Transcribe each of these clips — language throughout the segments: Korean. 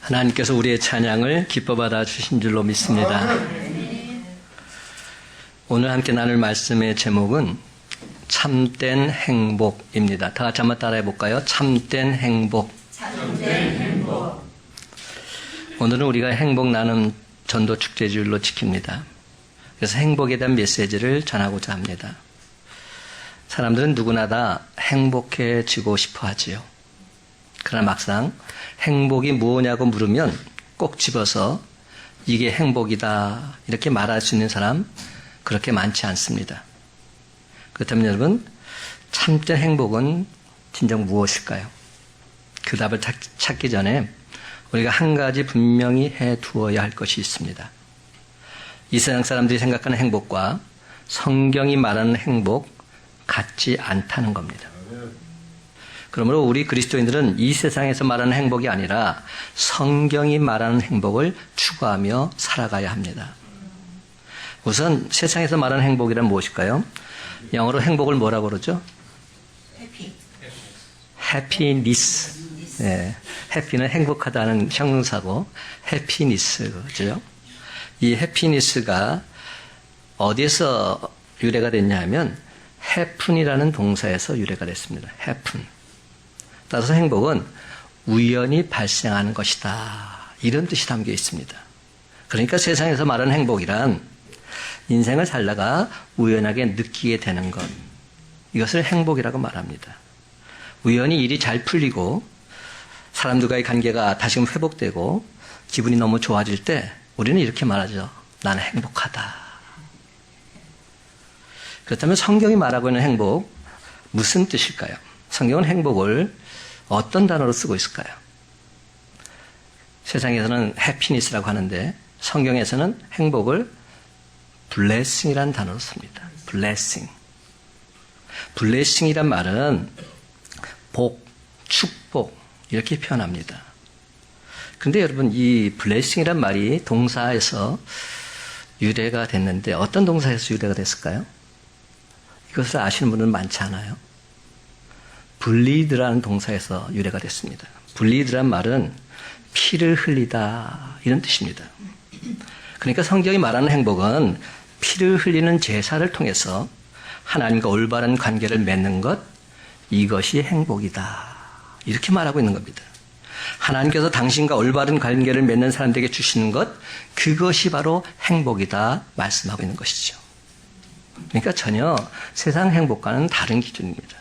하나님께서 우리의 찬양을 기뻐 받아 주신 줄로 믿습니다. 오늘 함께 나눌 말씀의 제목은 참된 행복입니다. 다 같이 한번 따라해 볼까요? 참된 행복. 참된 행복. 오늘은 우리가 행복 나눔 전도 축제주일로 지킵니다. 그래서 행복에 대한 메시지를 전하고자 합니다. 사람들은 누구나 다 행복해지고 싶어 하지요. 그러나 막상 행복이 무엇냐고 물으면 꼭 집어서 이게 행복이다 이렇게 말할 수 있는 사람 그렇게 많지 않습니다. 그렇다면 여러분, 참된 행복은 진정 무엇일까요? 그 답을 찾기 전에 우리가 한 가지 분명히 해두어야 할 것이 있습니다. 이 세상 사람들이 생각하는 행복과 성경이 말하는 행복 같지 않다는 겁니다. 그러므로 우리 그리스도인들은 이 세상에서 말하는 행복이 아니라 성경이 말하는 행복을 추구하며 살아가야 합니다. 우선 세상에서 말하는 행복이란 무엇일까요? 영어로 행복을 뭐라고 그러죠? 해피니스. 네, 해피는 행복하다는 형용사고 해피니스죠. 이 해피니스가 어디에서 유래가 됐냐 하면 해픈이라는 동사에서 유래가 됐습니다. 해픈. 따라서 행복은 우연히 발생하는 것이다. 이런 뜻이 담겨 있습니다. 그러니까 세상에서 말하는 행복이란 인생을 살다가 우연하게 느끼게 되는 것. 이것을 행복이라고 말합니다. 우연히 일이 잘 풀리고 사람들과의 관계가 다시금 회복되고 기분이 너무 좋아질 때 우리는 이렇게 말하죠. 나는 행복하다. 그렇다면 성경이 말하고 있는 행복, 무슨 뜻일까요? 성경은 행복을 어떤 단어로 쓰고 있을까요? 세상에서는 해피니스라고 하는데 성경에서는 행복을 blessing이라는 단어로 씁니다. blessing. blessing이란 말은 복, 축복 이렇게 표현합니다. 그런데 여러분, 이 blessing이란 말이 동사에서 유래가 됐는데 어떤 동사에서 유래가 됐을까요? 이것을 아시는 분은 많지 않아요. bleed라는 동사에서 유래가 됐습니다. bleed란 말은 피를 흘리다 이런 뜻입니다. 그러니까 성경이 말하는 행복은 피를 흘리는 제사를 통해서 하나님과 올바른 관계를 맺는 것, 이것이 행복이다. 이렇게 말하고 있는 겁니다. 하나님께서 당신과 올바른 관계를 맺는 사람들에게 주시는 것, 그것이 바로 행복이다 말씀하고 있는 것이죠. 그러니까 전혀 세상 행복과는 다른 기준입니다.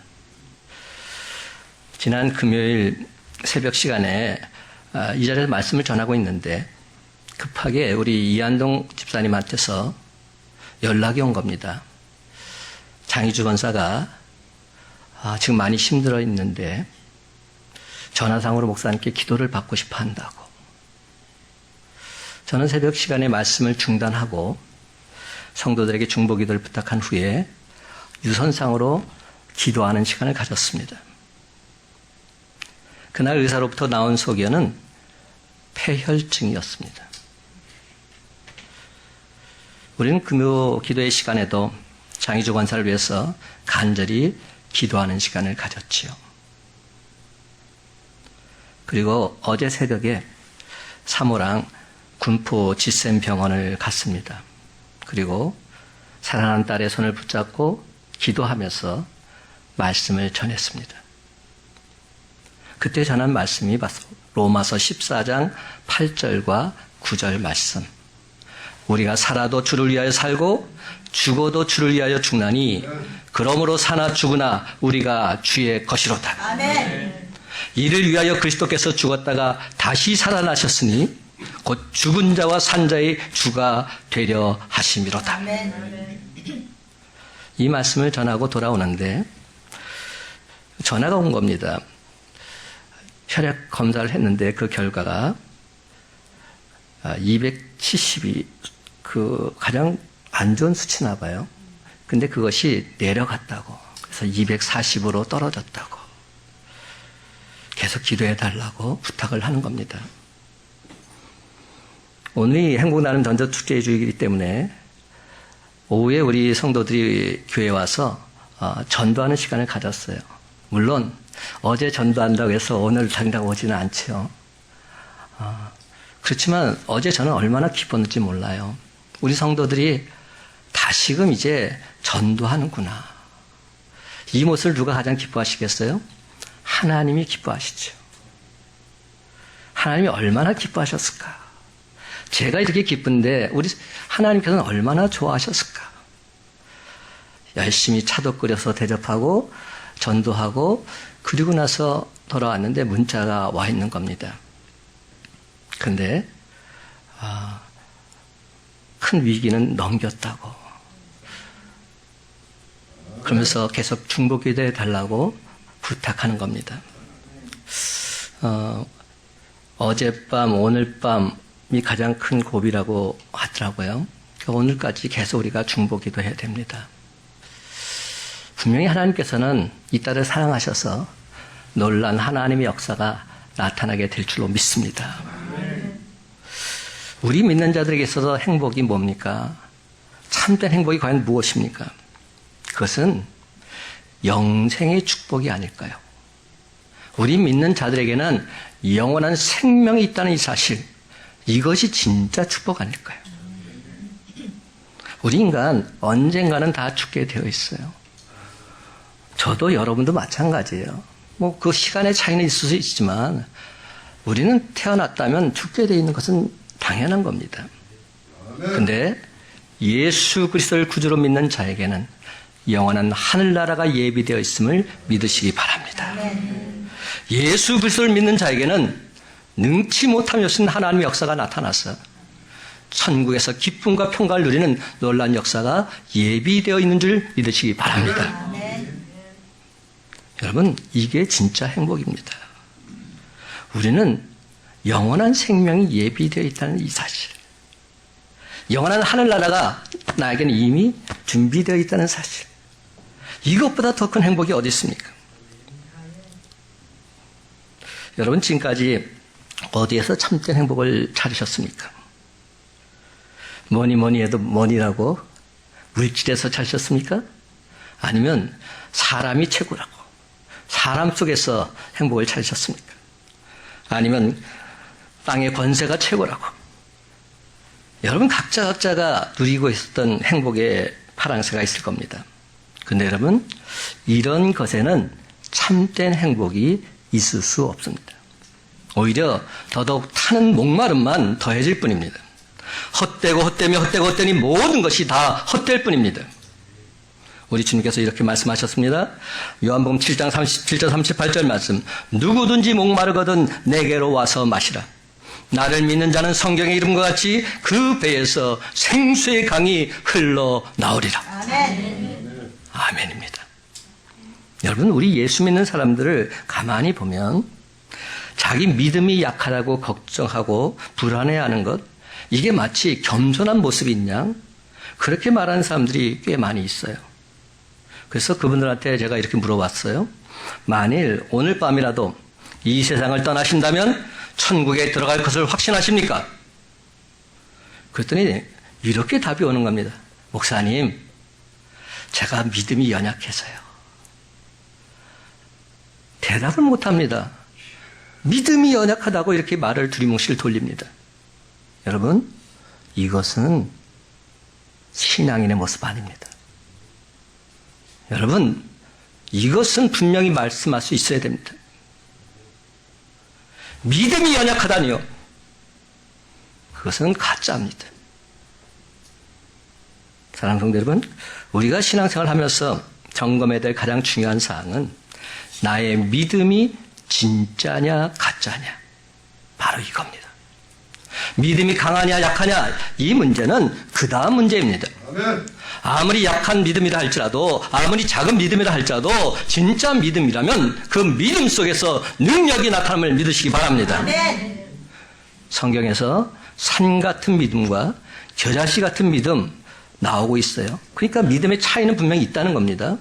지난 금요일 새벽 시간에 이 자리에서 말씀을 전하고 있는데 급하게 우리 이한동 집사님한테서 연락이 온 겁니다. 장희주 권사가 지금 많이 힘들어 있는데 전화상으로 목사님께 기도를 받고 싶어 한다고. 저는 새벽 시간에 말씀을 중단하고 성도들에게 중보기도를 부탁한 후에 유선상으로 기도하는 시간을 가졌습니다. 그날 의사로부터 나온 소견은 폐혈증이었습니다. 우리는 금요 기도의 시간에도 장희주 권사를 위해서 간절히 기도하는 시간을 가졌지요. 그리고 어제 새벽에 사모랑 군포 지센병원을 갔습니다. 그리고 사랑하는 딸의 손을 붙잡고 기도하면서 말씀을 전했습니다. 그때 전한 말씀이 로마서 14장 8절과 9절 말씀. 우리가 살아도 주를 위하여 살고 죽어도 주를 위하여 죽나니 그러므로 사나 죽으나 우리가 주의 것이로다. 아멘. 이를 위하여 그리스도께서 죽었다가 다시 살아나셨으니 곧 죽은 자와 산 자의 주가 되려 하심이로다. 아멘. 이 말씀을 전하고 돌아오는데 전화가 온 겁니다. 혈액 검사를 했는데 그 결과가 270이 그 가장 안 좋은 수치나 봐요. 근데 그것이 내려갔다고. 그래서 240으로 떨어졌다고. 계속 기도해 달라고 부탁을 하는 겁니다. 오늘이 행복나눔 전도 축제의 주이기 때문에 오후에 우리 성도들이 교회에 와서 전도하는 시간을 가졌어요. 물론 어제 전도한다고 해서 오늘 당장 오지는 않죠. 그렇지만 어제 저는 얼마나 기뻤는지 몰라요. 우리 성도들이 다시금 이제 전도하는구나. 이 모습을 누가 가장 기뻐하시겠어요? 하나님이 기뻐하시죠. 하나님이 얼마나 기뻐하셨을까? 제가 이렇게 기쁜데 우리 하나님께서는 얼마나 좋아하셨을까? 열심히 차도 끓여서 대접하고 전도하고 그리고 나서 돌아왔는데 문자가 와 있는 겁니다. 근데 큰 위기는 넘겼다고. 그러면서 계속 중보기도해 달라고 부탁하는 겁니다. 어젯밤, 오늘 밤이 가장 큰 고비라고 하더라고요. 그러니까 오늘까지 계속 우리가 중보기도해야 됩니다. 분명히 하나님께서는 이 딸을 사랑하셔서 놀란 하나님의 역사가 나타나게 될 줄로 믿습니다. 우리 믿는 자들에게 있어서 행복이 뭡니까? 참된 행복이 과연 무엇입니까? 그것은 영생의 축복이 아닐까요? 우리 믿는 자들에게는 영원한 생명이 있다는 이 사실, 이것이 진짜 축복 아닐까요? 우리 인간 언젠가는 다 죽게 되어 있어요. 저도 여러분도 마찬가지예요. 뭐 그 시간의 차이는 있을 수 있지만 우리는 태어났다면 죽게 되어 있는 것은 당연한 겁니다. 근데 예수 그리스도를 구주로 믿는 자에게는 영원한 하늘나라가 예비되어 있음을 믿으시기 바랍니다. 예수 그리스도를 믿는 자에게는 능치 못함이 없는 하나님의 역사가 나타나서 천국에서 기쁨과 평강을 누리는 놀라운 역사가 예비되어 있는 줄 믿으시기 바랍니다. 여러분, 이게 진짜 행복입니다. 우리는 영원한 생명이 예비되어 있다는 이 사실, 영원한 하늘나라가 나에게는 이미 준비되어 있다는 사실, 이것보다 더 큰 행복이 어디 있습니까? 여러분, 지금까지 어디에서 참된 행복을 찾으셨습니까? 뭐니 해도 뭐니라고 물질에서 찾으셨습니까? 아니면 사람이 최고라고 사람 속에서 행복을 찾으셨습니까? 아니면 땅의 권세가 최고라고. 여러분, 각자가 누리고 있었던 행복의 파랑새가 있을 겁니다. 근데 여러분, 이런 것에는 참된 행복이 있을 수 없습니다. 오히려 더더욱 타는 목마름만 더해질 뿐입니다. 헛되니 모든 것이 다 헛될 뿐입니다. 우리 주님께서 이렇게 말씀하셨습니다. 요한복음 7장 38절 말씀. 누구든지 목마르거든 내게로 와서 마시라. 나를 믿는 자는 성경의 이름과 같이 그 배에서 생수의 강이 흘러나오리라. 아멘. 아멘입니다. 여러분, 우리 예수 믿는 사람들을 가만히 보면 자기 믿음이 약하다고 걱정하고 불안해하는 것, 이게 마치 겸손한 모습인 양 그렇게 말하는 사람들이 꽤 많이 있어요. 그래서 그분들한테 제가 이렇게 물어봤어요. 만일 오늘 밤이라도 이 세상을 떠나신다면 천국에 들어갈 것을 확신하십니까? 그랬더니 이렇게 답이 오는 겁니다. 목사님, 제가 믿음이 연약해서요. 대답을 못합니다. 믿음이 연약하다고 이렇게 말을 두리뭉실 돌립니다. 여러분, 이것은 신앙인의 모습 아닙니다. 여러분, 이것은 분명히 말씀할 수 있어야 됩니다. 믿음이 연약하다니요. 그것은 가짜입니다. 사랑하는 성도 여러분, 우리가 신앙생활을 하면서 점검해야 될 가장 중요한 사항은 나의 믿음이 진짜냐 가짜냐, 바로 이겁니다. 믿음이 강하냐 약하냐, 이 문제는 그 다음 문제입니다. 아무리 약한 믿음이라 할지라도, 아무리 작은 믿음이라 할지라도 진짜 믿음이라면 그 믿음 속에서 능력이 나타남을 믿으시기 바랍니다. 성경에서 산 같은 믿음과 겨자씨 같은 믿음 나오고 있어요. 그러니까 믿음의 차이는 분명히 있다는 겁니다.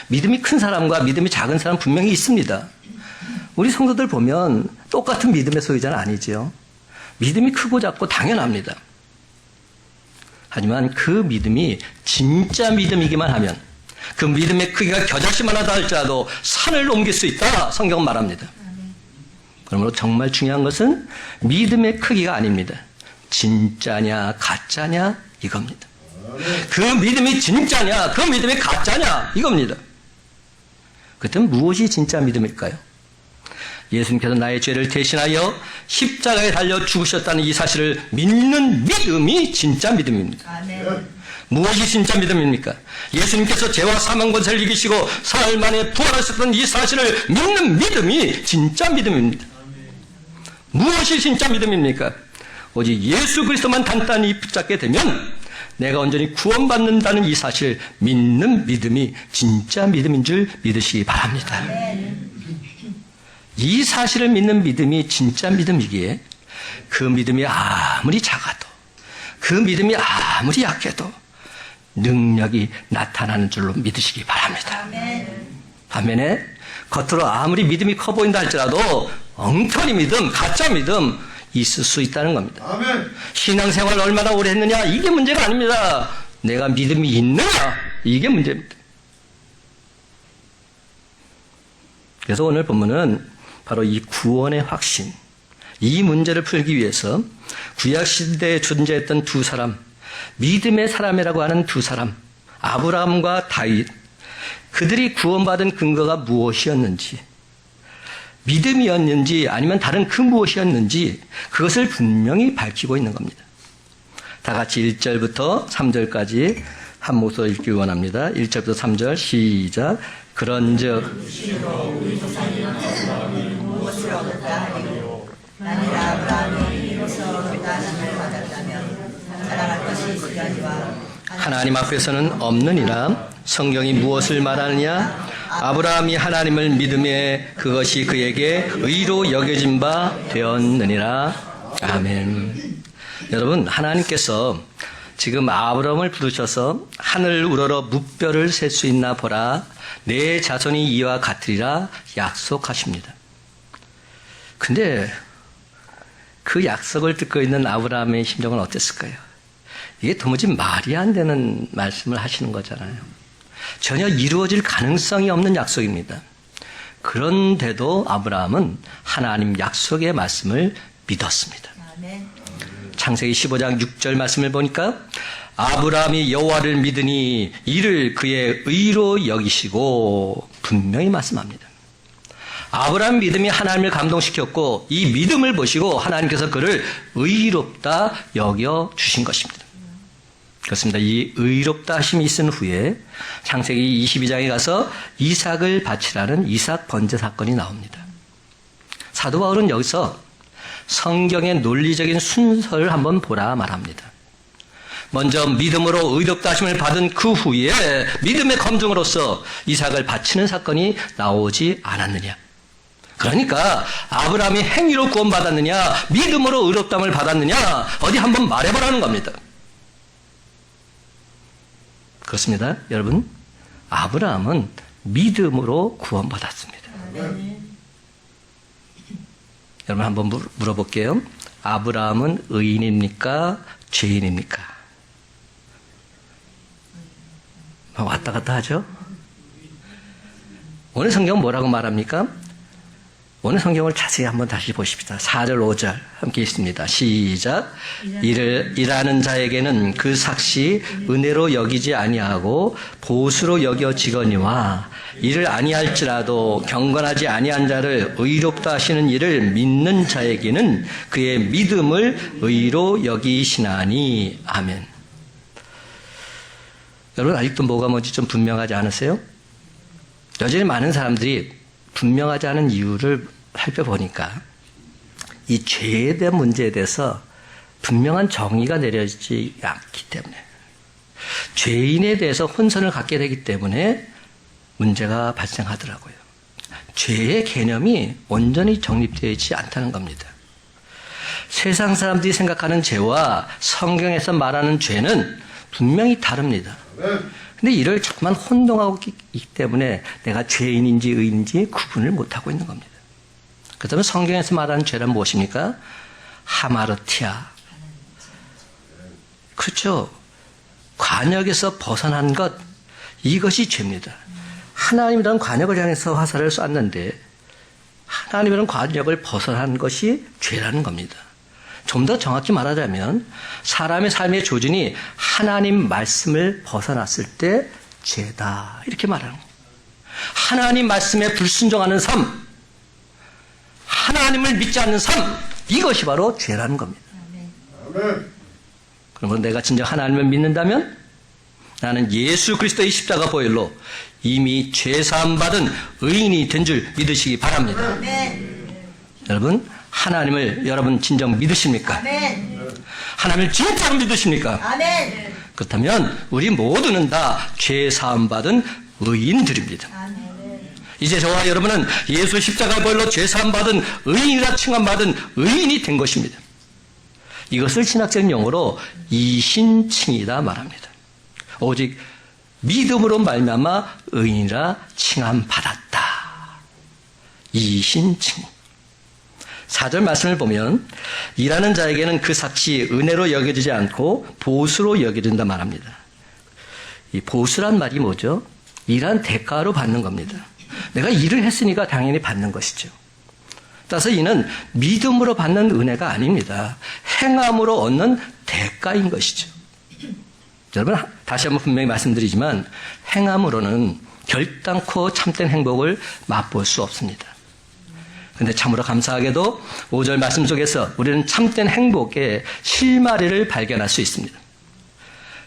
믿음이 큰 사람과 믿음이 작은 사람 분명히 있습니다. 우리 성도들 보면 똑같은 믿음의 소유자는 아니지요. 믿음이 크고 작고 당연합니다. 하지만 그 믿음이 진짜 믿음이기만 하면 그 믿음의 크기가 겨자씨만 하다 할지라도 산을 옮길 수 있다, 성경은 말합니다. 그러므로 정말 중요한 것은 믿음의 크기가 아닙니다. 진짜냐 가짜냐 이겁니다. 그 믿음이 진짜냐 그 믿음이 가짜냐 이겁니다. 그렇다면 무엇이 진짜 믿음일까요? 예수님께서 나의 죄를 대신하여 십자가에 달려 죽으셨다는 이 사실을 믿는 믿음이 진짜 믿음입니다. 아멘. 무엇이 진짜 믿음입니까? 예수님께서 죄와 사망 권세를 이기시고 사흘 만에 부활하셨던 이 사실을 믿는 믿음이 진짜 믿음입니다. 무엇이 진짜 믿음입니까? 오직 예수 그리스도만 단단히 붙잡게 되면 내가 온전히 구원받는다는 이 사실을 믿는 믿음이 진짜 믿음인 줄 믿으시기 바랍니다. 이 사실을 믿는 믿음이 진짜 믿음이기에 그 믿음이 아무리 작아도 그 믿음이 아무리 약해도 능력이 나타나는 줄로 믿으시기 바랍니다. 반면에 겉으로 아무리 믿음이 커 보인다 할지라도 엉터리 믿음, 가짜 믿음 있을 수 있다는 겁니다. 아멘. 신앙생활을 얼마나 오래 했느냐 이게 문제가 아닙니다. 내가 믿음이 있느냐 이게 문제입니다. 그래서 오늘 본문은 바로 이 구원의 확신, 이 문제를 풀기 위해서 구약시대에 존재했던 두 사람, 믿음의 사람이라고 하는 두 사람, 아브라함과 다윗, 그들이 구원받은 근거가 무엇이었는지, 믿음이었는지 아니면 다른 그 무엇이었는지 그것을 분명히 밝히고 있는 겁니다. 다 같이 1절부터 3절까지 한 목소리 읽기 원합니다. 1절부터 3절 시작. 그런즉 만일 아브라함이 이로써 나는 받았다면 자랑할 것이 있으려니와 하나님 앞에서는 없느니라. 성경이 무엇을 말하느냐? 아브라함이 하나님을 믿음에 그것이 그에게 의로 여겨진 바 되었느니라. 아멘. 여러분, 하나님께서 지금 아브라함을 부르셔서 하늘 우러러 무뼈를 셀 수 있나 보라. 내 자손이 이와 같으리라 약속하십니다. 근데 그 약속을 듣고 있는 아브라함의 심정은 어땠을까요? 이게 도무지 말이 안 되는 말씀을 하시는 거잖아요. 전혀 이루어질 가능성이 없는 약속입니다. 그런데도 아브라함은 하나님 약속의 말씀을 믿었습니다. 아멘. 창세기 15장 6절 말씀을 보니까 아브라함이 여호와를 믿으니 이를 그의 의로 여기시고 분명히 말씀합니다. 아브라함 믿음이 하나님을 감동시켰고 이 믿음을 보시고 하나님께서 그를 의롭다 여겨 주신 것입니다. 그렇습니다. 이 의롭다 하심이 있은 후에 창세기 22장에 가서 이삭을 바치라는 이삭 번제 사건이 나옵니다. 사도 바울은 여기서 성경의 논리적인 순서를 한번 보라 말합니다. 먼저 믿음으로 의롭다 하심을 받은 그 후에 믿음의 검증으로서 이삭을 바치는 사건이 나오지 않았느냐. 그러니까 아브라함이 행위로 구원받았느냐 믿음으로 의롭다함을 받았느냐 어디 한번 말해보라는 겁니다. 그렇습니다. 여러분, 아브라함은 믿음으로 구원받았습니다. 여러분 한번 물어볼게요. 아브라함은 의인입니까? 죄인입니까? 왔다 갔다 하죠? 오늘 성경은 뭐라고 말합니까? 오늘 성경을 자세히 한번 다시 보십시다. 4절, 5절 함께 있습니다. 시작. 이를 일하는 자에게는 그 삭시 은혜로 여기지 아니하고 보수로 여겨지거니와 이를 아니할지라도 경건하지 아니한 자를 의롭다 하시는 이를 믿는 자에게는 그의 믿음을 의로 여기시나니. 아멘. 여러분 아직도 뭐가 뭔지 좀 분명하지 않으세요? 여전히 많은 사람들이 분명하지 않은 이유를 살펴보니까 이 죄에 대한 문제에 대해서 분명한 정의가 내려지지 않기 때문에 죄인에 대해서 혼선을 갖게 되기 때문에 문제가 발생하더라고요. 죄의 개념이 온전히 정립되어 있지 않다는 겁니다. 세상 사람들이 생각하는 죄와 성경에서 말하는 죄는 분명히 다릅니다. 근데 이를 자꾸만 혼동하고 있기 때문에 내가 죄인인지 의인인지 구분을 못하고 있는 겁니다. 그렇다면 성경에서 말하는 죄란 무엇입니까? 하마르티아. 그렇죠. 관역에서 벗어난 것, 이것이 죄입니다. 하나님이란 관역을 향해서 화살을 쐈는데 하나님이라는 관역을 벗어난 것이 죄라는 겁니다. 좀 더 정확히 말하자면 사람의 삶의 조준이 하나님 말씀을 벗어났을 때 죄다 이렇게 말하는 거예요. 하나님 말씀에 불순종하는 삶, 하나님을 믿지 않는 삶, 이것이 바로 죄라는 겁니다. 그러면 내가 진정 하나님을 믿는다면 나는 예수 그리스도의 십자가 보혈로 이미 죄사함 받은 의인이 된 줄 믿으시기 바랍니다. 아멘. 여러분, 하나님을 여러분 진정 믿으십니까? 아멘. 하나님을 진짜로 믿으십니까? 아멘. 그렇다면 우리 모두는 다 죄사함 받은 의인들입니다. 아멘. 이제 저와 여러분은 예수 십자가 보혈로 죄사함 받은 의인이라 칭함받은 의인이 된 것입니다. 이것을 신학적 용어로 이신칭이다 말합니다. 오직 믿음으로 말미암아 의인이라 칭함받았다. 이신칭. 4절 말씀을 보면 일하는 자에게는 그 삭이 은혜로 여겨지지 않고 보수로 여겨진다 말합니다. 이 보수란 말이 뭐죠? 일한 대가로 받는 겁니다. 내가 일을 했으니까 당연히 받는 것이죠. 따라서 이는 믿음으로 받는 은혜가 아닙니다. 행함으로 얻는 대가인 것이죠. 여러분, 다시 한번 분명히 말씀드리지만 행함으로는 결단코 참된 행복을 맛볼 수 없습니다. 그런데 참으로 감사하게도 5절 말씀 속에서 우리는 참된 행복의 실마리를 발견할 수 있습니다.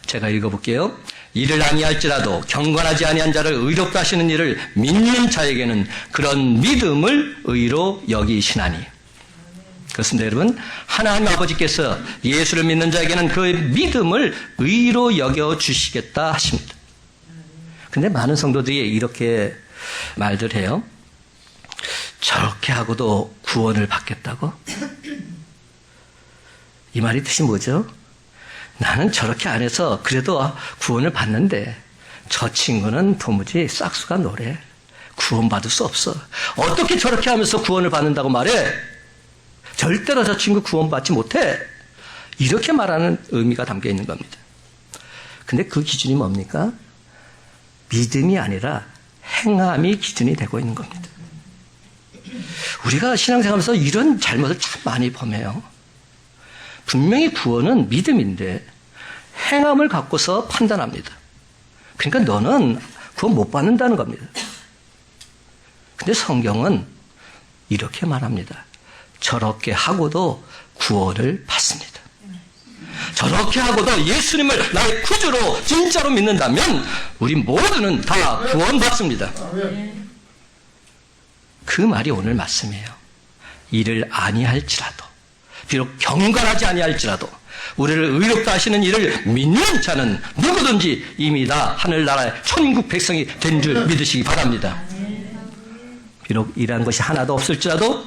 제가 읽어볼게요. 이를 아니할지라도 경건하지 아니한 자를 의롭다 하시는 이를 믿는 자에게는 그런 믿음을 의로 여기시나니. 그렇습니다, 여러분. 하나님 아버지께서 예수를 믿는 자에게는 그 믿음을 의로 여겨주시겠다 하십니다. 근데 많은 성도들이 이렇게 말들 해요. 저렇게 하고도 구원을 받겠다고? 이 말이 뜻이 뭐죠? 나는 저렇게 안 해서 그래도 구원을 받는데 저 친구는 도무지 싹수가 노래. 구원받을 수 없어. 어떻게 저렇게 하면서 구원을 받는다고 말해? 절대로 저 친구 구원받지 못해. 이렇게 말하는 의미가 담겨 있는 겁니다. 근데 그 기준이 뭡니까? 믿음이 아니라 행함이 기준이 되고 있는 겁니다. 우리가 신앙생활하면서 이런 잘못을 참 많이 범해요. 분명히 구원은 믿음인데 행함을 갖고서 판단합니다. 그러니까 너는 구원 못 받는다는 겁니다. 근데 성경은 이렇게 말합니다. 저렇게 하고도 구원을 받습니다. 저렇게 하고도 예수님을 나의 구주로 진짜로 믿는다면 우리 모두는 다 구원받습니다. 그 말이 오늘 말씀이에요. 이를 아니할지라도, 비록 경건하지 아니할지라도 우리를 의롭다 하시는 이를 믿는 자는 누구든지 이미 다 하늘나라의 천국 백성이 된 줄 믿으시기 바랍니다. 비록 이러한 것이 하나도 없을지라도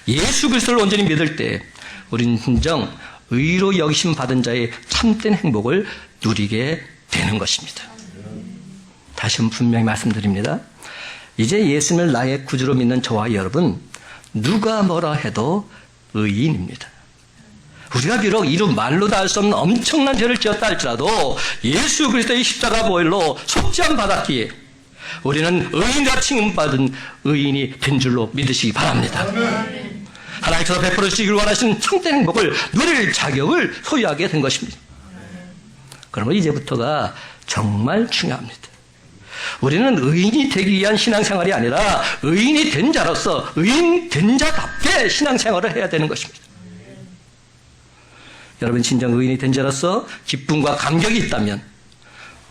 예수 그리스도를 온전히 믿을 때 우리는 진정 의로 여기심 받은 자의 참된 행복을 누리게 되는 것입니다. 다시 한번 분명히 말씀드립니다. 이제 예수님을 나의 구주로 믿는 저와 여러분, 누가 뭐라 해도 의인입니다. 우리가 비록 이루 말로 다 할 수 없는 엄청난 죄를 지었다 할지라도 예수 그리스도의 십자가 보혈로 속죄함 받았기에 우리는 의인이라 칭함받은 의인이 된 줄로 믿으시기 바랍니다. 하나님께서 베풀어 주시길 원하시는 참된 행복을 누릴 자격을 소유하게 된 것입니다. 그러면 이제부터가 정말 중요합니다. 우리는 의인이 되기 위한 신앙생활이 아니라 의인이 된 자로서 의인 된 자답게 신앙생활을 해야 되는 것입니다. 여러분 진정 의인이 된 자로서 기쁨과 감격이 있다면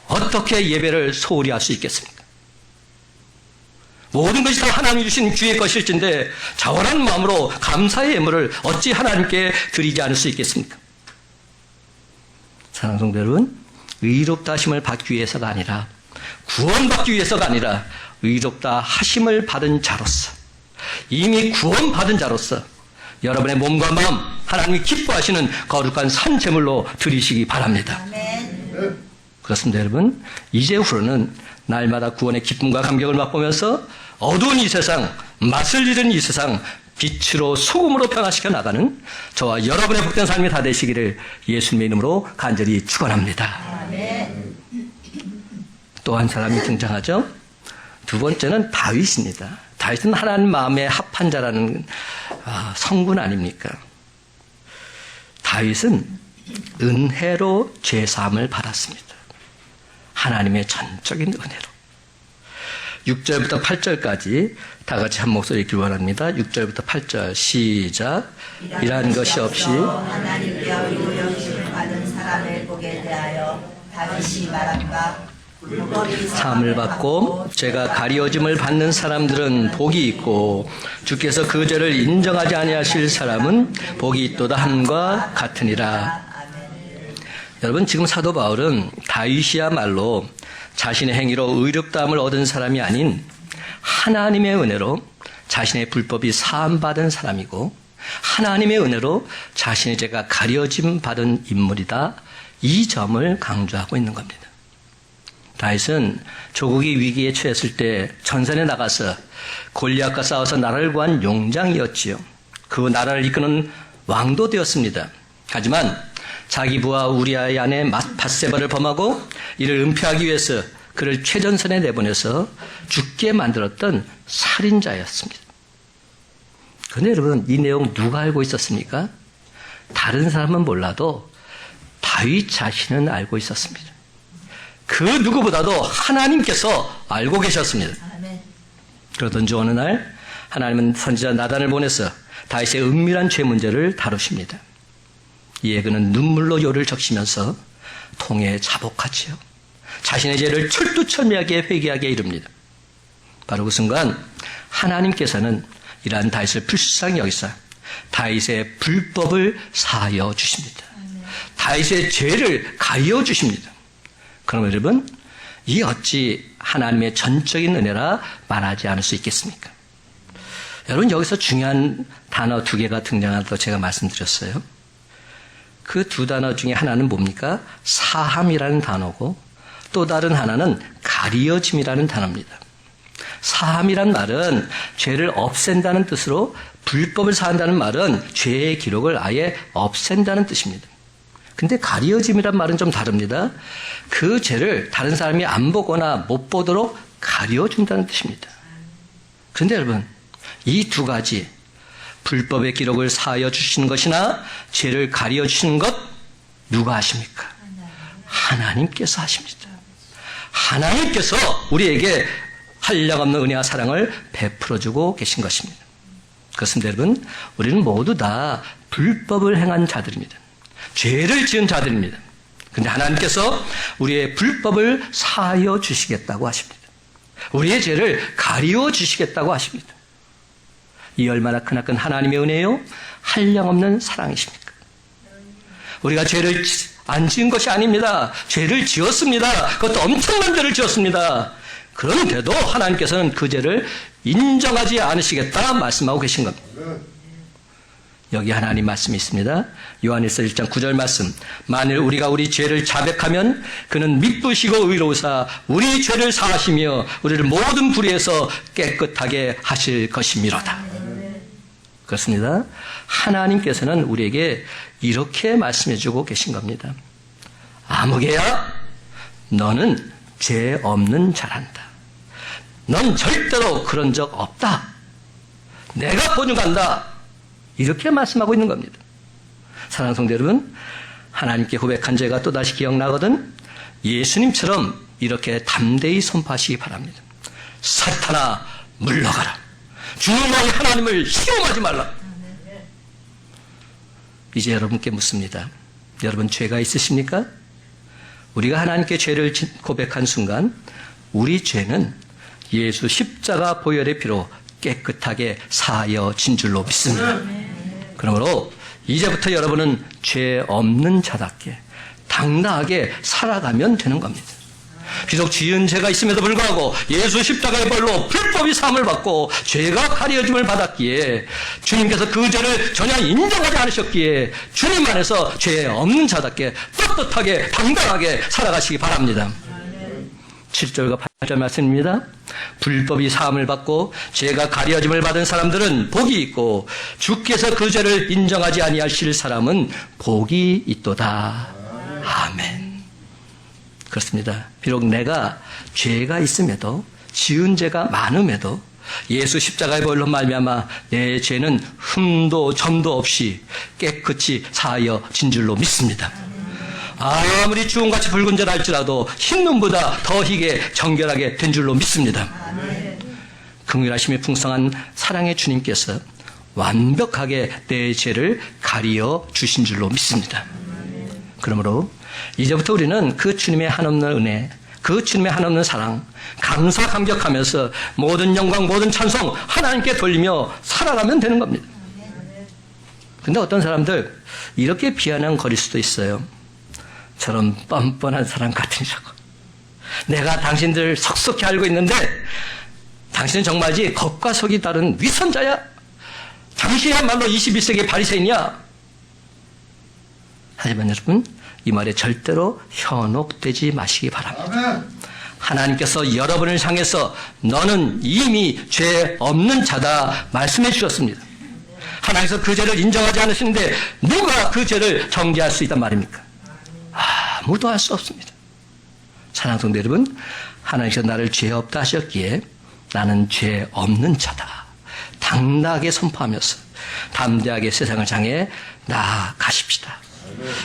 어떻게 예배를 소홀히 할 수 있겠습니까? 모든 것이 다 하나님이 주신 주의 것일진데 자원한 마음으로 감사의 예물을 어찌 하나님께 드리지 않을 수 있겠습니까? 사랑하는 성도 여러분, 의롭다 하심을 받기 위해서가 아니라 구원받기 위해서가 아니라 의롭다 하심을 받은 자로서 이미 구원받은 자로서 여러분의 몸과 마음 하나님이 기뻐하시는 거룩한 산제물로 드리시기 바랍니다. 아멘. 그렇습니다, 여러분. 이제후로는 날마다 구원의 기쁨과 감격을 맛보면서 어두운 이 세상, 맛을 잃은 이 세상 빛으로 소금으로 변화시켜 나가는 저와 여러분의 복된 삶이 다 되시기를 예수님의 이름으로 간절히 축원합니다. 아멘. 또 한 사람이 등장하죠. 두 번째는 다윗입니다. 다윗은 하나님 마음에 합한 자라는 성분 아닙니까? 다윗은 은혜로 죄사함을 받았습니다. 하나님의 전적인 은혜로. 6절부터 8절까지 다 같이 한 목소리 읽기 원합니다. 6절부터 8절 시작. 이러한 것이 없이 하나님께 의로 영심을 받은 사람을 복에 대하여 다윗이 말한 바 사함을 받고 죄가 가리워짐을 받는 사람들은 복이 있고 주께서 그 죄를 인정하지 아니하실 사람은 복이 있도다 함과 같으니라. 여러분, 지금 사도 바울은 다윗이야말로 자신의 행위로 의롭다함을 얻은 사람이 아닌 하나님의 은혜로 자신의 불법이 사함받은 사람이고 하나님의 은혜로 자신의 죄가 가려짐 받은 인물이다. 이 점을 강조하고 있는 겁니다. 다윗은 조국이 위기에 처했을 때 전선에 나가서 골리앗과 싸워서 나라를 구한 용장이었지요. 그 나라를 이끄는 왕도 되었습니다. 하지만 자기 부하 우리아의 아내 밧세바를 범하고 이를 은폐하기 위해서 그를 최전선에 내보내서 죽게 만들었던 살인자였습니다. 그런데 여러분, 이 내용 누가 알고 있었습니까? 다른 사람은 몰라도 다윗 자신은 알고 있었습니다. 그 누구보다도 하나님께서 알고 계셨습니다. 그러던 중 어느 날 하나님은 선지자 나단을 보내서 다윗의 은밀한 죄 문제를 다루십니다. 이에 그는 눈물로 요를 적시면서 통에 자복하지요. 자신의 죄를 철두철미하게 회개하게 이릅니다. 바로 그 순간 하나님께서는 이러한 다윗을 불쌍히 여기사 다윗의 불법을 사하여 주십니다. 다윗의 죄를 가리워 주십니다. 그럼 여러분, 이 어찌 하나님의 전적인 은혜라 말하지 않을 수 있겠습니까? 여러분, 여기서 중요한 단어 2개가 등장한다고 제가 말씀드렸어요. 그 두 단어 중에 하나는 뭡니까? 사함이라는 단어고 또 다른 하나는 가리어짐이라는 단어입니다. 사함이란 말은 죄를 없앤다는 뜻으로 불법을 사한다는 말은 죄의 기록을 아예 없앤다는 뜻입니다. 근데 가리어짐이란 말은 좀 다릅니다. 그 죄를 다른 사람이 안 보거나 못 보도록 가리어준다는 뜻입니다. 그런데 여러분, 이 두 가지, 불법의 기록을 사하여 주시는 것이나 죄를 가리어 주시는 것, 누가 하십니까? 하나님께서 하십니다. 하나님께서 우리에게 한량없는 은혜와 사랑을 베풀어주고 계신 것입니다. 그렇습니다, 여러분. 우리는 모두 다 불법을 행한 자들입니다. 죄를 지은 자들입니다. 그런데 하나님께서 우리의 불법을 사하여 주시겠다고 하십니다. 우리의 죄를 가리워 주시겠다고 하십니다. 이 얼마나 크나큰 하나님의 은혜요, 한량없는 사랑이십니까? 우리가 죄를 안 지은 것이 아닙니다. 죄를 지었습니다. 그것도 엄청난 죄를 지었습니다. 그런데도 하나님께서는 그 죄를 인정하지 않으시겠다 말씀하고 계신 겁니다. 여기 하나님 말씀이 있습니다. 요한일서 1장 9절 말씀. 만일 우리가 우리 죄를 자백하면 그는 미쁘시고 의로우사 우리 죄를 사하시며 우리를 모든 불의에서 깨끗하게 하실 것이미로다. 그렇습니다. 하나님께서는 우리에게 이렇게 말씀해 주고 계신 겁니다. 아무개야, 너는 죄 없는 자란다. 넌 절대로 그런 적 없다. 내가 보증한다. 이렇게 말씀하고 있는 겁니다. 사랑하는 성도 여러분, 하나님께 고백한 죄가 또다시 기억나거든 예수님처럼 이렇게 담대히 선포하시기 바랍니다. 사탄아, 물러가라. 주의 하나님을 시험하지 말라. 이제 여러분께 묻습니다. 여러분, 죄가 있으십니까? 우리가 하나님께 죄를 고백한 순간 우리 죄는 예수 십자가 보혈의 피로 깨끗하게 사하여진 줄로 믿습니다. 그러므로 이제부터 여러분은 죄 없는 자답게 당당하게 살아가면 되는 겁니다. 비록 지은 죄가 있음에도 불구하고 예수 십자가의 벌로 불법이 사함을 받고 죄가 가려짐을 받았기에 주님께서 그 죄를 전혀 인정하지 않으셨기에 주님 안에서 죄 없는 자답게 떳떳하게 당당하게 살아가시기 바랍니다. 7절과 8절 말씀입니다. 불법이 사함을 받고 죄가 가려짐을 받은 사람들은 복이 있고 주께서 그 죄를 인정하지 아니하실 사람은 복이 있도다. 아멘. 그렇습니다. 비록 내가 죄가 있음에도 지은 죄가 많음에도 예수 십자가의 보혈로 말미암아 내 죄는 흠도 점도 없이 깨끗이 사하여진 줄로 믿습니다. 아무리 주홍같이 붉은 줄 알지라도 흰 눈보다 더 희게 정결하게 된 줄로 믿습니다. 긍휼하심이 풍성한 사랑의 주님께서 완벽하게 내 죄를 가리어 주신 줄로 믿습니다. 그러므로 이제부터 우리는 그 주님의 한없는 은혜, 그 주님의 한없는 사랑, 감사 감격하면서 모든 영광, 모든 찬송 하나님께 돌리며 살아가면 되는 겁니다. 근데 어떤 사람들 이렇게 비아냥거릴 수도 있어요. 저런 뻔뻔한 사람 같으니라고. 내가 당신들 속속히 알고 있는데 당신은 정말지 겉과 속이 다른 위선자야. 당신이야말로 21세기 바리새인이야. 하지만 여러분, 이 말에 절대로 현혹되지 마시기 바랍니다. 하나님께서 여러분을 향해서 너는 이미 죄 없는 자다 말씀해 주셨습니다. 하나님께서 그 죄를 인정하지 않으시는데 누가 그 죄를 정죄할 수 있단 말입니까? 아무도 할 수 없습니다. 사랑하는 성도 여러분, 하나님께서 나를 죄 없다 하셨기에 나는 죄 없는 자다 당당하게 선포하면서 담대하게 세상을 향해 나아가십시다.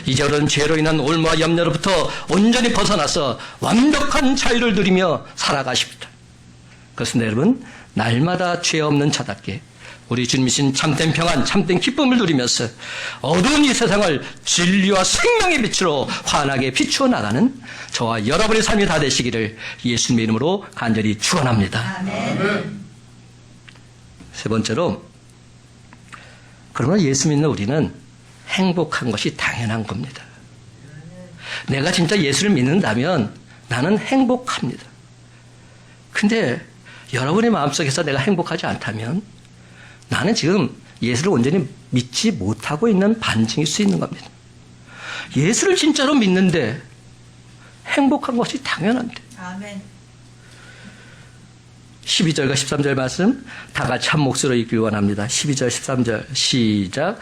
이제는 죄로 인한 올무와 염려로부터 온전히 벗어나서 완벽한 자유를 누리며 살아가십니다. 그렇습니다. 여러분, 날마다 죄 없는 자답게 우리 주님이신 참된 평안, 참된 기쁨을 누리면서 어두운 이 세상을 진리와 생명의 빛으로 환하게 비추어 나가는 저와 여러분의 삶이 다 되시기를 예수님의 이름으로 간절히 축원합니다. 아멘. 세 번째로, 그러나 예수 믿는 우리는 행복한 것이 당연한 겁니다. 내가 진짜 예수를 믿는다면 나는 행복합니다. 근데 여러분의 마음속에서 내가 행복하지 않다면 나는 지금 예수를 온전히 믿지 못하고 있는 반증일 수 있는 겁니다. 예수를 진짜로 믿는데 행복한 것이 당연한데. 아멘. 12절과 13절 말씀 다 같이 한 목소리로 읽기 원합니다. 12절 13절 시작.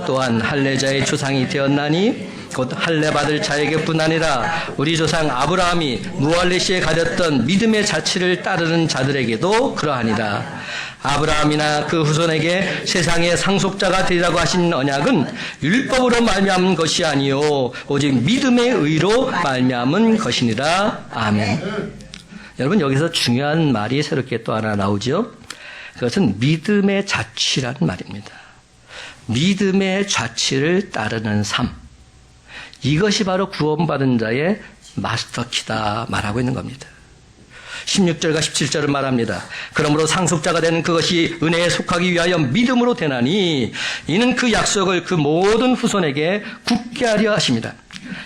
또한 할례자의 조상이 되었나니 곧 할례 받을 자에게뿐 아니라 우리 조상 아브라함이 무할레시에 가졌던 믿음의 자취를 따르는 자들에게도 그러하니라. 아브라함이나 그 후손에게 세상의 상속자가 되리라고 하신 언약은 율법으로 말미암은 것이 아니요 오직 믿음의 의로 말미암은 것이니라. 아멘. 여러분, 여기서 중요한 말이 새롭게 또 하나 나오죠. 그것은 믿음의 자취라는 말입니다. 믿음의 자취를 따르는 삶. 이것이 바로 구원받은 자의 마스터키다 말하고 있는 겁니다. 16절과 17절은 말합니다. 그러므로 상속자가 되는 그것이 은혜에 속하기 위하여 믿음으로 되나니 이는 그 약속을 그 모든 후손에게 굳게 하려 하십니다.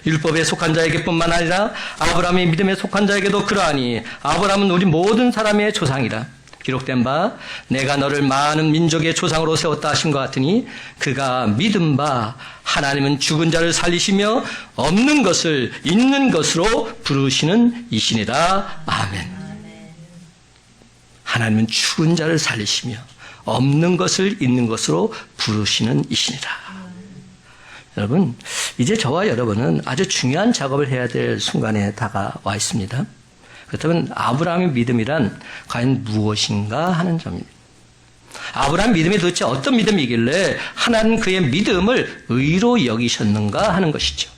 율법에 속한 자에게뿐만 아니라 아브라함의 믿음에 속한 자에게도 그러하니 아브라함은 우리 모든 사람의 조상이라. 기록된 바 내가 너를 많은 민족의 조상으로 세웠다 하신 것 같으니 그가 믿은 바 하나님은 죽은 자를 살리시며 없는 것을 있는 것으로 부르시는 이시니라. 아멘. 하나님은 죽은 자를 살리시며 없는 것을 있는 것으로 부르시는 이시니라. 여러분, 이제 저와 여러분은 아주 중요한 작업을 해야 될 순간에 다가와 있습니다. 그렇다면 아브라함의 믿음이란 과연 무엇인가 하는 점입니다. 아브라함 믿음이 도대체 어떤 믿음이길래 하나님 그의 믿음을 의로 여기셨는가 하는 것이죠.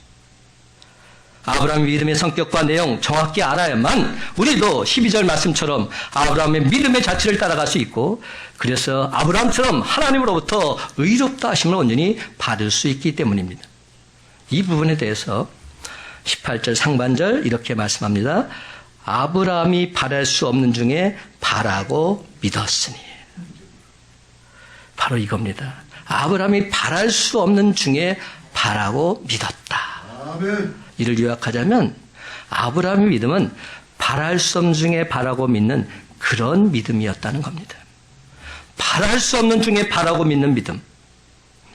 아브라함의 믿음의 성격과 내용 정확히 알아야만 우리도 12절 말씀처럼 아브라함의 믿음의 자취를 따라갈 수 있고, 그래서 아브라함처럼 하나님으로부터 의롭다 하심을 온전히 받을 수 있기 때문입니다. 이 부분에 대해서 18절 상반절 이렇게 말씀합니다. 아브라함이 바랄 수 없는 중에 바라고 믿었으니. 바로 이겁니다. 아브라함이 바랄 수 없는 중에 바라고 믿었다. 아멘. 이를 요약하자면 아브라함의 믿음은 바랄 수 없는 중에 바라고 믿는 그런 믿음이었다는 겁니다. 바랄 수 없는 중에 바라고 믿는 믿음.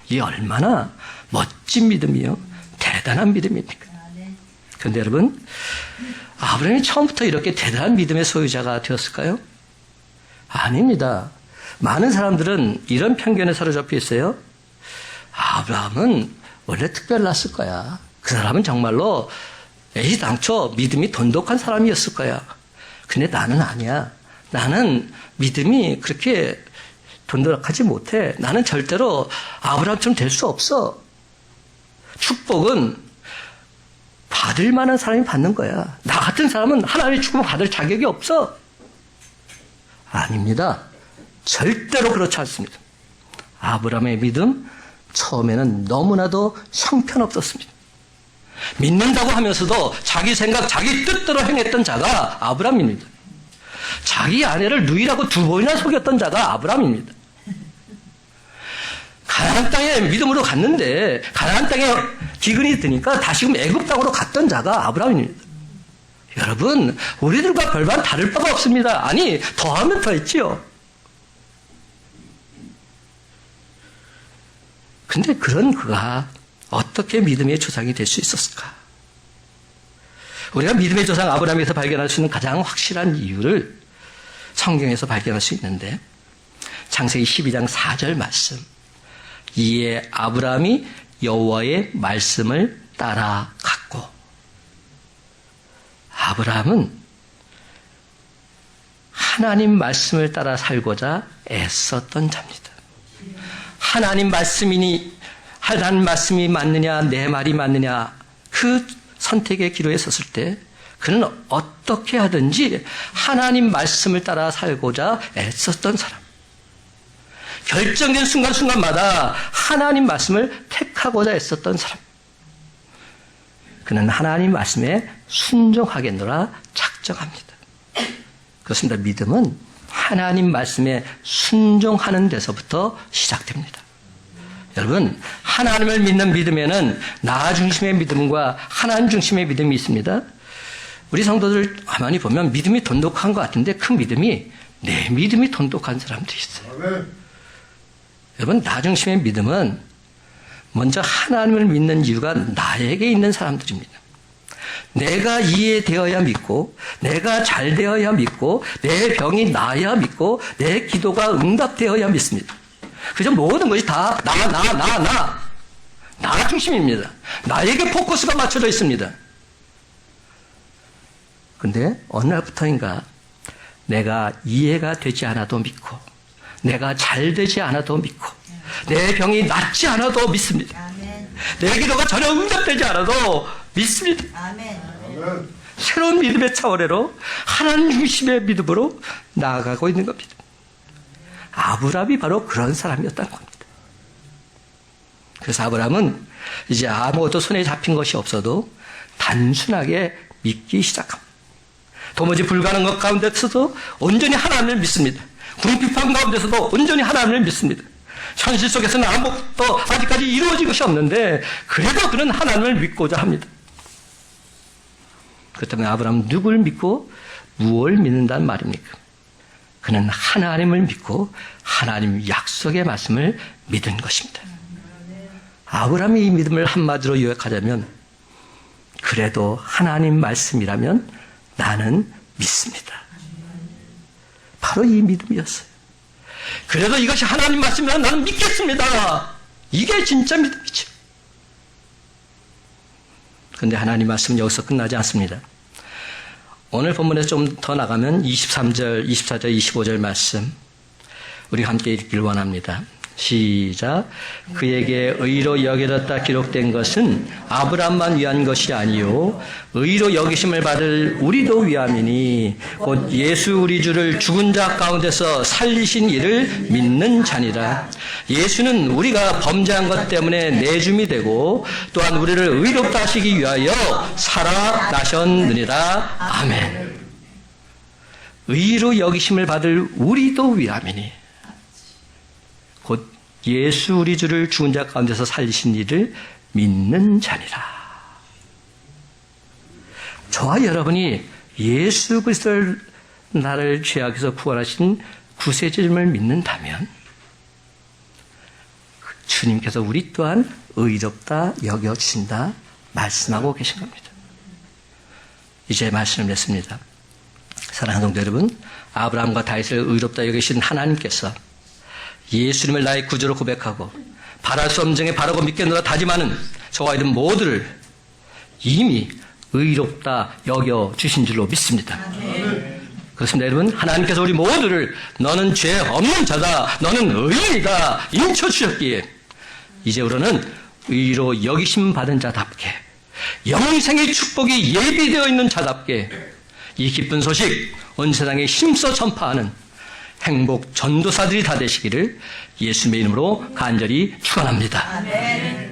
이 얼마나 멋진 믿음이요, 대단한 믿음입니까? 그런데 여러분, 아브라함이 처음부터 이렇게 대단한 믿음의 소유자가 되었을까요? 아닙니다. 많은 사람들은 이런 편견에 사로잡혀 있어요. 아브라함은 원래 특별났을 거야. 그 사람은 정말로 당초 믿음이 돈독한 사람이었을 거야. 근데 나는 아니야. 나는 믿음이 그렇게 돈독하지 못해. 나는 절대로 아브라함처럼 될 수 없어. 축복은 받을 만한 사람이 받는 거야. 나 같은 사람은 하나님의 축복을 받을 자격이 없어. 아닙니다. 절대로 그렇지 않습니다. 아브라함의 믿음, 처음에는 너무나도 형편없었습니다. 믿는다고 하면서도 자기 생각, 자기 뜻대로 행했던 자가 아브라함입니다. 자기 아내를 누이라고 2번이나 속였던 자가 아브라함입니다. 가나안 땅에 믿음으로 갔는데 가나안 땅에 기근이 드니까 다시금 애굽 땅으로 갔던 자가 아브라함입니다. 여러분, 우리들과 별반 다를 바가 없습니다. 아니, 더하면 더했지요. 근데 그런 그가 어떻게 믿음의 조상이 될 수 있었을까? 우리가 믿음의 조상 아브라함에서 발견할 수 있는 가장 확실한 이유를 성경에서 발견할 수 있는데, 창세기 12장 4절 말씀. 이에 아브라함이 여호와의 말씀을 따라갔고, 아브라함은 하나님 말씀을 따라 살고자 애썼던 자입니다. 하나님 말씀이니 하나님 말씀이 맞느냐 내 말이 맞느냐 그 선택의 기로에 섰을 때 그는 어떻게 하든지 하나님 말씀을 따라 살고자 애썼던 사람. 결정된 순간순간마다 하나님 말씀을 택하고자 애썼던 사람. 그는 하나님 말씀에 순종하겠노라 작정합니다. 그렇습니다. 믿음은 하나님 말씀에 순종하는 데서부터 시작됩니다. 여러분, 하나님을 믿는 믿음에는 나 중심의 믿음과 하나님 중심의 믿음이 있습니다. 우리 성도들 가만히 보면 믿음이 돈독한 것 같은데 그 믿음이 내 믿음이 돈독한 사람들이 있어요. 여러분, 나 중심의 믿음은 먼저 하나님을 믿는 이유가 나에게 있는 사람들입니다. 내가 이해되어야 믿고, 내가 잘 되어야 믿고, 내 병이 나아야 믿고, 내 기도가 응답되어야 믿습니다. 그저 모든 것이 다 나 중심입니다. 나에게 포커스가 맞춰져 있습니다. 근데 어느 날부터인가 내가 이해가 되지 않아도 믿고, 내가 잘 되지 않아도 믿고, 내 병이 낫지 않아도 믿습니다. 아멘. 내 기도가 전혀 응답되지 않아도 믿습니다. 아멘. 새로운 믿음의 차원으로 하나님 중심의 믿음으로 나아가고 있는 겁니다. 아브라함이 바로 그런 사람이었다는 겁니다. 그래서 아브라함은 이제 아무것도 손에 잡힌 것이 없어도 단순하게 믿기 시작합니다. 도무지 불가능한 것 가운데서도 온전히 하나님을 믿습니다. 궁핍한 가운데서도 온전히 하나님을 믿습니다. 현실 속에서는 아무것도 아직까지 이루어진 것이 없는데 그래도 그는 하나님을 믿고자 합니다. 그렇다면 아브라함은 누구를 믿고 무엇을 믿는다는 말입니까? 그는 하나님을 믿고 하나님 약속의 말씀을 믿은 것입니다. 아브라함이 이 믿음을 한마디로 요약하자면 그래도 하나님 말씀이라면 나는 믿습니다. 바로 이 믿음이었어요. 그래도 이것이 하나님 말씀이라면 나는 믿겠습니다. 이게 진짜 믿음이죠. 그런데 하나님 말씀은 여기서 끝나지 않습니다. 오늘 본문에서 좀 더 나가면 23절, 24절, 25절 말씀 우리 함께 읽기를 원합니다. 시작. 그에게 의로 여겨졌다 기록된 것은 아브라함만 위한 것이 아니요 의로 여기심을 받을 우리도 위함이니 곧 예수 우리 주를 죽은 자 가운데서 살리신 이를 믿는 자니라. 예수는 우리가 범죄한 것 때문에 내줌이 되고 또한 우리를 의롭다 하시기 위하여 살아나셨느니라. 아멘. 의로 여기심을 받을 우리도 위함이니 곧 예수 우리 주를 죽은 자 가운데서 살리신 이를 믿는 자니라. 저와 여러분이 예수 그리스도를 나를 죄악에서 구원하신 구세주님을 믿는다면 주님께서 우리 또한 의롭다 여겨주신다 말씀하고 계신 겁니다. 이제 말씀을 냈습니다. 사랑하는 성도 여러분, 아브라함과 다윗을 의롭다 여기신 하나님께서 예수님을 나의 구주로 고백하고 바랄 수 없는 중에 바라고 믿겠노라 다짐하는 저와 이런 모두를 이미 의롭다 여겨주신 줄로 믿습니다. 그렇습니다. 여러분, 하나님께서 우리 모두를 너는 죄 없는 자다, 너는 의인이다 인쳐주셨기에 이제부로는 의로 여기심 받은 자답게 영생의 축복이 예비되어 있는 자답게 이 기쁜 소식 온 세상에 힘써 전파하는 행복 전도사들이 다 되시기를 예수님의 이름으로 간절히 축원합니다. 아멘.